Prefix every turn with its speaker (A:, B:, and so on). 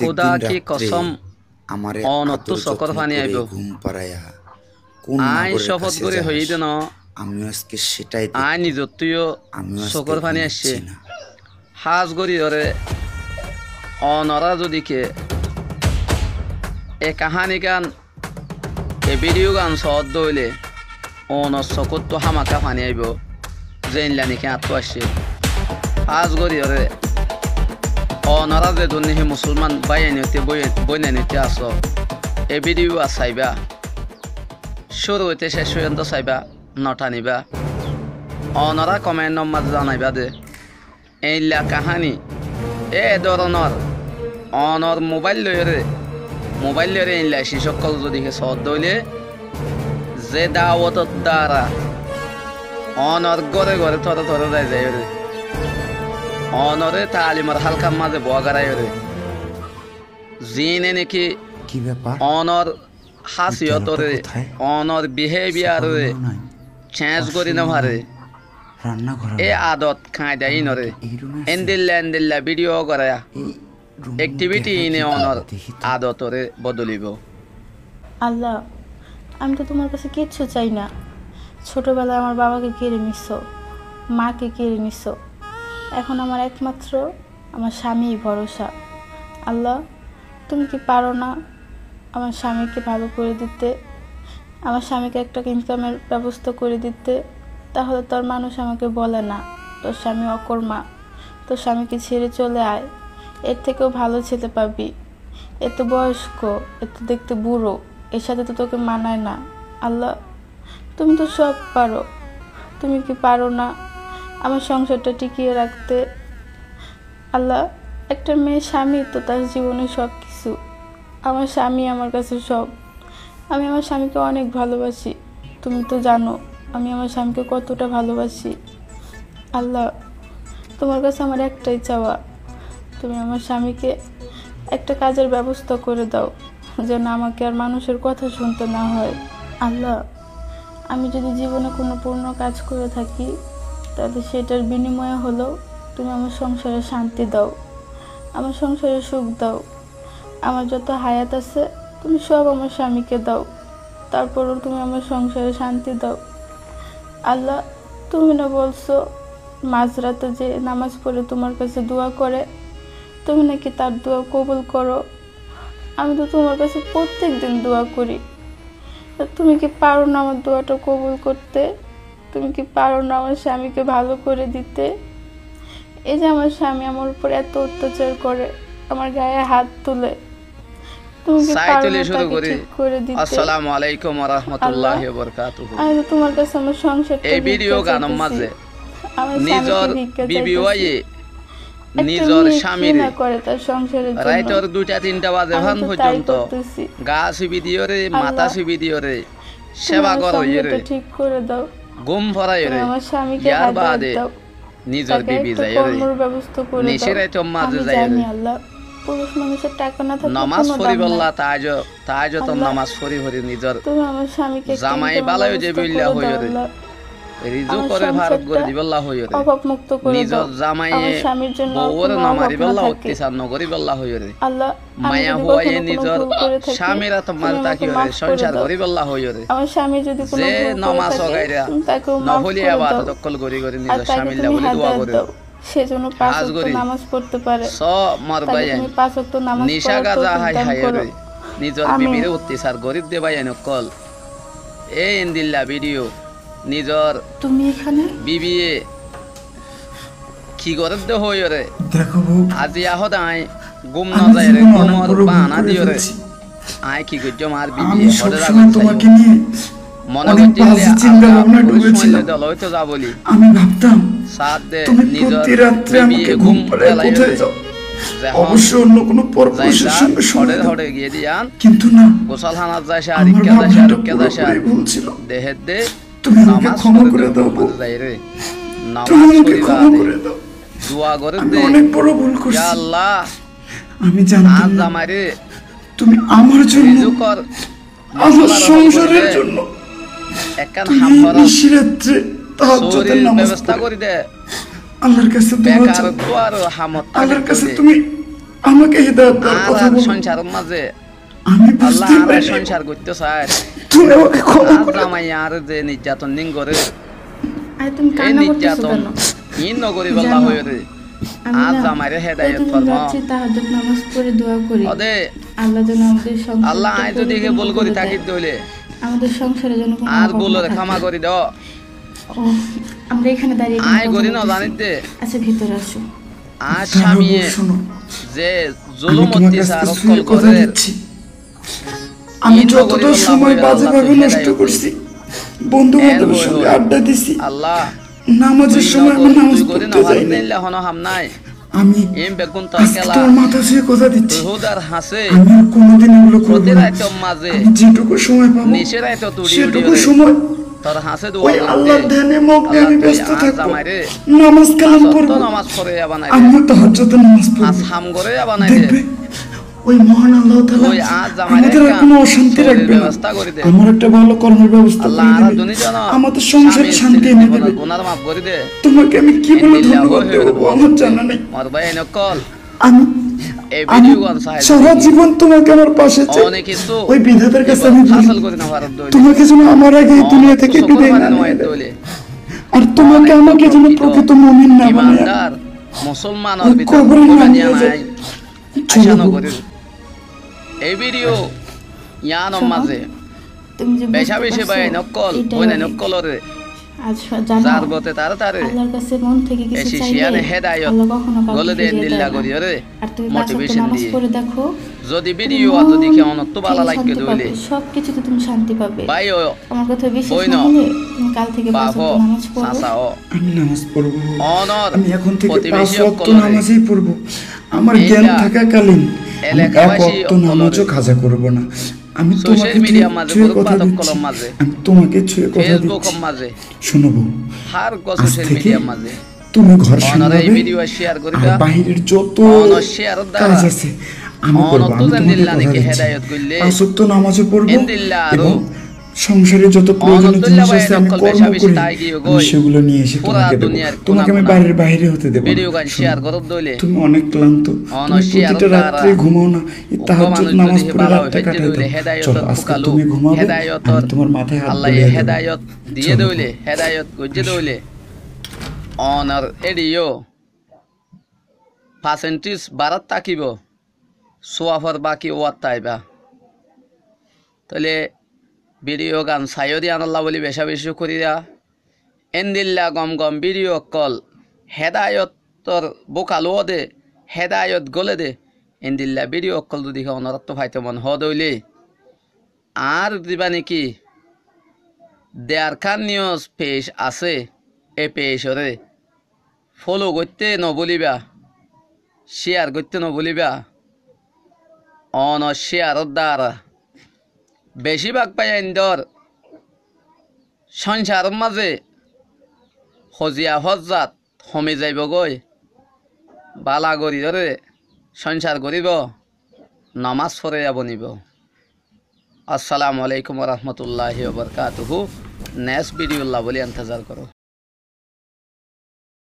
A: खुदा की कसम অনত্য চকৰ পানী আহিব আই শপথ করে হই দেন আই নিজত্বীয় চকৰ পানী আসছে হাজ গরি ধরে অনরা যদিকে এ কাহানি গান এ ভিডিও গান সদ দইলে অনর চকত তো হামাকা পানি আইব জেনলানিকে আত্ম আসছে হাজ গরি ধরে অনরা যে দুনিহে মুসলমান বাইনিতে বইনানিতে আস এ ভিডিও চাইবা শুরু হইতে শেষ পর্যন্ত চাইবা নটানিবা অনরা কমেন্ট মাঝে জানাইবা দে এইলা কাহানি এ ধরনের অনর মোবাইল লইরে এইলা শিশকল যদি সদ দইলে যে দাওয়াতর দ্বারা অনর ঘরে ঘরে থরে থরে যায় রে অনরে তালিমার হালকার মাঝে বগারাই রে জিনে নাকি
B: কি ব্যাপার
A: অনর হাসিয়তরে অনর বিহেভিয়ারে চেঞ্জ করি না ভারে এ আদত খাই দেয় নরে এন্দিল্লা ভিডিও করে অ্যাক্টিভিটি ইনে অনর আদতরে বদলিব।
C: আল্লাহ, আমি তো তোমার কাছে কিচ্ছু চাই না। ছোটবেলায় আমার বাবাকে কেড়ে নিচ্ছ, মাকে কেড়ে নিচ্ছ, এখন আমার একমাত্র আমার স্বামী ভরসা। আল্লাহ, তুমি কি পারো না আমার স্বামীকে ভালো করে দিতে, আমার স্বামীকে একটা ইনকামের ব্যবস্থা করে দিতে? তাহলে তোর মানুষ আমাকে বলে না তোর স্বামী অকর্মা, তোর স্বামীকে ছেড়ে চলে আয়, এর থেকেও ভালো ছেলে পাবি, এত বয়স্ক, এত দেখতে বুড়ো, এর সাথে তো তোকে মানায় না। আল্লাহ, তুমি তো সব পারো, তুমি কি পারো না আমার সংসারটা টিকিয়ে রাখতে? আল্লাহ, একটা মেয়ে স্বামী তো তার জীবনে সব কিছু, আমার স্বামী আমার কাছে সব। আমি আমার স্বামীকে অনেক ভালোবাসি, তুমি তো জানো আমি আমার স্বামীকে কতটা ভালোবাসি। আল্লাহ, তোমার কাছে আমার একটাই চাওয়া, তুমি আমার স্বামীকে একটা কাজের ব্যবস্থা করে দাও যেন আমাকে আর মানুষের কথা শুনতে না হয়। আল্লাহ, আমি যদি জীবনে কোনো পূর্ণ কাজ করে থাকি তাহলে সেটার বিনিময়ে হলেও তুমি আমার সংসারে শান্তি দাও, আমার সংসারে সুখ দাও। আমার যত হায়াত আছে তুমি সব আমার স্বামীকে দাও, তারপরও তুমি আমার সংসারে শান্তি দাও। আল্লাহ, তুমি না বলছো মাঝরাতে যে নামাজ পড়ে তোমার কাছে দোয়া করে তুমি নাকি তার দোয়া কবুল করো? আমি তো তোমার কাছে প্রত্যেক দিন দোয়া করি, তুমি কি পারো না আমার দোয়াটা কবুল করতে? তুমি কি পারো না আমার স্বামীকে ভালো করে দিতে? এই যে আমার স্বামী আমার উপর এত অত্যাচার করে, আমার গায়ে হাত তুলে, তুমি কি পারো না তাকে ঠিক করে দিতে?
A: আসসালামু আলাইকুম ওয়া রাহমাতুল্লাহি ওয়া বারাকাতুহু।
C: আমি তো তোমার কাছে আমার সংসারটা
A: এই ভিডিও গানের মাঝে নিজর বিবি ওয়ায়ে নিজর স্বামীর
C: করে তার সংসারের জন্য
A: রাইতর 2টা-3টা বাজে ভান পর্যন্ত গা সিবি দিওরে মাথা সিবি দিওরে সেবা করো ইরে
C: ঠিক করে দাও,
A: ঘুম ভরাই রে
C: আমার স্বামীকে
A: ইয়ার
C: হাত
A: বাদে
C: দাও,
A: নিজর বিবি যায় রে
C: কর্মের ব্যবস্থা করে দাও।
A: নিশিরে তো মাঝে যায়
C: জানি আল্লাহ, পুরুষ মানুষের টাকা না থাকলে
A: নামাজ পড়ি বললা তাজ তো নামাজ পড়ি নিজর
C: তুমি আমার স্বামীকে
A: জামাই বালায় যে বিল্লা হই রে রিজু করে ভারত করে দিবল্লা হই রে
C: অভাব মুক্ত করে দাও।
A: নিজর জামাই
C: স্বামীর জন্য
A: বউর নামারি বললা অত্যাচার নগরি বললা হই রে
C: আল্লাহ,
A: মায়া হুয়ায়ে নিজর স্বামীরা তো মাল তাকি রে সংসার করি বললা হই রে
C: আমার স্বামী যদি কোনো
A: যে নামাজ হগাইরা নফলি ইবাদত কল করি নিজর স্বামীর লাগি দোয়া করে
C: সেজন্য 5 ওয়াক্ত নামাজ পড়তে পারে
A: সব মার ভাই
C: তুমি 5 ওয়াক্ত নামাজ
A: নিশা গাজা হাই হাই রে নিজর বিবিরে অত্যাচার গরিব দে ভাই কল এই ইনদিল্লা ভিডিও নিজর
B: তুমি এখানে
A: বিবিয়ে কি করে দে হই রে
B: দেখো বউ,
A: আজি আহত আই গুম না যায় রে কোমর বানা দিও রে আই কি গজ্জ মার বিবি
B: আমি
A: হড়ে
B: সবসময় তোমাকে নিয়ে
A: মনে
B: অনেক
A: করতে
B: বাজে চিন্তা ভাবনা ডুবেছিলাম।
A: দল হইতো যা বলি
B: আমি ভাবতাম
A: সাথ দে
B: তুমি
A: নিজর
B: প্রতি রাত্রে আমাকে
A: বিবি
B: ঘুম পাড়ায় কোথায় যাও, অবশ্য অন্য কোনো পরপুরুষের সঙ্গে সময় দাও।
A: হড়ে গিয়ে দিয়ান
B: কিন্তু না,
A: গোসল হানাত যায় সে আর
B: আমার
A: ইক্কা যায় আর ইক্কা
B: ভাবনাটা
A: যায়
B: পুরোপুরি ভুল ছিল।
A: দেহে দে
B: তুমি আমাকে
A: নামাজ
B: ক্ষমা
A: পড়ে
B: করে দাও বউ,
A: যায় রে
B: তুমি
A: নামাজ
B: আমাকে
A: পড়ি
B: ক্ষমা করে দাও।
A: দোয়া করে
B: আমি
A: দে
B: অনেক বড় ভুল
A: ইয়া
B: করছি,
A: আল্লাহ
B: আমি জানতাম
A: আজ
B: না
A: আমারে
B: তুমি আমার জন্য,
A: রিজু কর
B: আমার সংসারের জন্য
A: একখান
B: তুমি
A: হামফারা
B: নিশিরাত্রে তাহাজ্জুদের
A: শরীর
B: নামাজ
A: ব্যবস্থা
B: পড়ে
A: করি দে
B: আল্লাহর কাছে দোয়া
A: বেকার
B: চাও।
A: দোয়ার হামত
B: আল্লাহর কাছে
A: দে
B: তুমি আমাকে হিদায়াত দেওয়ার
A: আর
B: কথা
A: আর
B: বলো।
A: সংসারের মাঝে
B: আমি
A: আল্লাহ
B: বুঝতে
A: আর
B: পারি
A: সংসার করতে চায়
B: তুমি আমাকে ক্ষমা
A: আর
B: করে
A: জামাই আর যে নির্যাতন নিন করে
C: আর তুমি
A: এই
C: কান্না করতেছো
A: নির্যাতন
C: কেন?
A: ইন নগরী বল্লা
C: জানো,
A: হয়ে রে
C: আমি
A: আর
C: না
A: জামাইরে হেদায়েত
C: প্রতিদিন
A: ফরমাও
C: রাত্রে তাহাজ্জুদ নামাজ পড়ে দোয়া করি
A: ওদে
C: আল্লাহ যেন আমাদের
A: আল্লাহ
C: সংসারটা
A: আয় যদি কে
C: পরিপূর্ণ
A: বল
C: করে
A: করি
C: দেয়।
A: থাকিত হইলে
C: আমাদের সংসারে যেন কোনো
A: আর
C: অভাব
A: বলো
C: না
A: রে
C: থাকে।
A: ক্ষমা করি দাও
C: ও, আমরা এখানে দাঁড়িয়ে কেন
A: আয়
C: কথা
A: করি না
C: বলতেছি?
A: জানিতে
C: আচ্ছা ভিতরে আসো।
A: আর
B: তাহলে
A: স্বামী
B: শোনো,
A: যে
B: আমি
A: জুলুম
B: তোমার কাছে
A: অত্যাচার
B: সুয়ে
A: অকল
B: কথা
A: করে
B: দিচ্ছি, আমি
A: ইন
B: যতটা
A: নগরী
B: সময়
A: বল্লাহ
B: বাজে
A: আল্লাহ
B: ভাবে
A: তো
B: নষ্ট
A: হেদায়েত
B: করছি, বন্ধু বান্ধবের
A: হই
B: সঙ্গে
A: হই।
B: আড্ডা দিছি,
A: আল্লাহ
B: নামাজের
A: তুই
B: সময় আমি নামাজ
A: তুই করি না
B: পড়তে
A: হাত
B: যাইনি।
A: নিলে হনো হাম নাই
B: আমি
A: এম বেগুন তো
B: আজকে
A: খেলা
B: তোমার মাথা ছুঁয়ে কথা দিচ্ছি,
A: তুই হুদার হাসে
B: আমি আর কোনোদিন এগুলো করবো
A: প্রতি
B: না।
A: রাইতো মাঝে
B: আমি যেটুকু সময় পাবো
A: নিচে রাইতো তুড়ি
B: সেটুকু
A: উড়ি
B: সময়
A: তোর হাসে
B: ওই
A: দোয়া
B: আল্লাহর ধ্যানে মগ্নে আমি ব্যস্ত থাকবো,
A: জামাইরে
B: নামাজ কালাম
A: সত্য
B: পড়বো,
A: নামাজ পড়ে যাবা নাই
B: আমিও তাহাজ্জুদের নামাজ
A: আজ
B: পড়বো।
A: হাম করে যাবা নাই রে
B: দেখবে ওই মহান আল্লাহ তাআলা
A: ওই আজ জামাইরে
B: আমাদের আর
A: একটা
B: কোনো অশান্তি
A: শরীর
B: রাখবে না,
A: ব্যবস্থা করে দে
B: আমার একটা ভালো কর্মের ব্যবস্থা
A: আল্লাহ
B: করে
A: আর
B: দেবে,
A: দুনি জন
B: আমাদের সংসারে শান্তি এনে দেবে।
A: গুনার মাফ করে দে
B: তোমাকে আমি কি বলে
A: ইন্দিল্লাহ
B: ধন্যবাদ
A: হয়ে
B: দেবো
A: গেল।
B: আমার জানা নেই।
A: মোর ভাই নকল
B: আমি
A: এই
B: আমি
A: ভিডিও গান সাহায্য
B: সারা জীবন তোমাকে আমার পাশে চাই,
A: অনেক কিছু
B: ওই বিধাতার কাছে আমি বলি,
A: হাসল করে না ভারত দইলে
B: তোমাকে যেন আমার আগে এই দুনিয়া থেকে বিদায় না নিয়ে দেয়,
A: দইলে
B: আর তোমাকে আমাকে যেন প্রকৃত মুমিন না বানায়
A: ইমানদার মুসলমানের
B: ওই
A: ভিতর
B: কবরে
A: কোনো
B: নামিয়ে
A: নাই
B: যায়।
A: আশা
B: চলো
A: নগরীর এই ভিডিও ইয়ানোর মাঝে
C: তুমি যে
A: বেশা
C: বুঝতে
A: বেশি
C: পারছো,
A: ভাই নকল
C: এটাই
A: ওই না
C: অনেক।
A: নকলরে
C: আজ জানো
A: যার গতে তাড়াতাড়ি
C: আল্লাহর কাছে মন থেকে কিছু
A: এসি
C: চাইলে
A: শিয়ানে হেদায়ত
C: আল্লাহ কখনো কাউকে
A: গলে দেন
C: ফিরিয়ে
A: দিল্লা
C: দেয় না।
A: করি রে
C: আর তুমি 5 ওয়াক্ত
A: মোটিভেশন
C: নামাজ
A: দিয়ে
C: পড়ে দেখো
A: যদি
C: তুমি
A: ভিডিও
C: মন
A: আর যদি কে অনত্য
C: থেকে
A: ভালো লাগবে
C: শান্তি
A: দইলে
C: পাবে, সবকিছুতে তুমি শান্তি পাবে।
A: ভাই ও
C: আমার কথা বিশ্বাস
A: বই
C: না
A: ন
C: হলে তুমি কাল থেকে 5
A: বাবো
C: ওয়াক্ত নামাজ পড়ো।
A: সাসাও
B: আমি নামাজ পড়বো,
A: অনর
B: আমি এখন থেকে 5
A: প্রতিবেশী
B: ওয়াক্ত
A: অকলরে
B: নামাজই পড়বো, আমার
A: এইটা
B: জ্ঞান থাকাকালীন আমি 1
A: এলাকাবাসী
B: ওয়াক্ত নামাজও
A: অকলরে
B: কাজা করব না। আমি
A: সোশ্যাল
B: তোমাকে
A: মিডিয়া মাঝে
B: ছুঁয়ে
A: গ্রুপ
B: কথা
A: পাতক
B: দিচ্ছি,
A: কলম মাঝে
B: আমি তোমাকে ছুঁয়ে কথা
A: ফেসবুক
B: দিচ্ছি,
A: মাঝে
B: শুনবো
A: হার গো
B: আজ
A: সোশ্যাল
B: থেকে
A: মিডিয়া মাঝে
B: তুমি ঘর
A: অনর এই
B: সামলাবে,
A: ভিডিও শেয়ার
B: আর
A: করিবা
B: বাহিরের যত
A: অনর শেয়ার দ্বারা
B: কাজ আছে আমি করবো, আমি তোমাকে
A: দিল্লা
B: কথা
A: নাকি
B: দিচ্ছি,
A: হেদায়েত করলে
B: 5 ওয়াক্ত নামাজও পড়বো
A: ইন্দিল্লা আরো
B: এবং সংসারে যত প্রয়োজনীয়
A: অনতুল্লা
B: জিনিস
A: ভাই
B: আছে আমি
A: নকল
B: কর্ম
A: বেশা বেশি
B: করি,
A: তাই গিয়ে
B: আমি
A: গই
B: সেগুলো নিয়ে এসে
A: পুরা
B: তোমাকে দেবো,
A: দুনিয়ার
B: তোমাকে আমি
A: কোনা
B: বাইরের বাইরে হতে দেবো না।
A: ভিডিও গান শেয়ার করত দইলে
B: তুমি অনেক ক্লান্ত,
A: অন
B: তুমি
A: শেয়ার
B: প্রতিটা
A: দ্বারা
B: রাত্রে ঘুমাও না, এই তাহাজ্জুদ
A: মানুষ
B: নামাজ
A: যদি
B: পড়ে
A: ভালো
B: রাতটা
A: হইতে
B: কাটাই
A: দইলে
B: দাও।
A: হেদায়েত
B: চলো আজকে
A: ফুকালু
B: তুমি ঘুমাবে,
A: হেদায়েত
B: আমি তোমার মাথায় হাত
A: আল্লাহ
B: বুলিয়ে দেবো।
A: হেদায়েত দিয়ে
B: চলো।
A: দইলে হেদায়েত গজ্জে দইলে অনার এডিও পার্সেন্টেজ বাড়াত তাকিব সোয়াফার বাকি ওয়াত তাইবা তাহলে ভিডিও গান সাইও দিয়ে আনাল্লা বলি বেশা বেশি করিয়া এন্দিল্লা গম গম ভিডিও কল হেদায়তর বোকালো দে হেদায়ত গলে দে এন্দিল্লা ভিডিও কল যদি অনরত্ব ভাইতে মন হ দইলে আর দিবা নাকি দেয়ার খান নিউজ পেজ আছে এ পেজরে ফলো করতে নবলিবা শেয়ার করতে নবলিবা অন শেয়ারর দ্বারা বেশিরভাগ পাই ইন্দর সংসার মাঝে হজিয়া হজাত হমে যাইব গই বালা গরি ধরে সংসার করিব নামাজ পড়ে যাব নিব। আসসালামু আলাইকুম রহমতুল্লাহি ওয়া বারাকাতুহু। নেক্সট ভিডিও বলে ইন্তজার করো।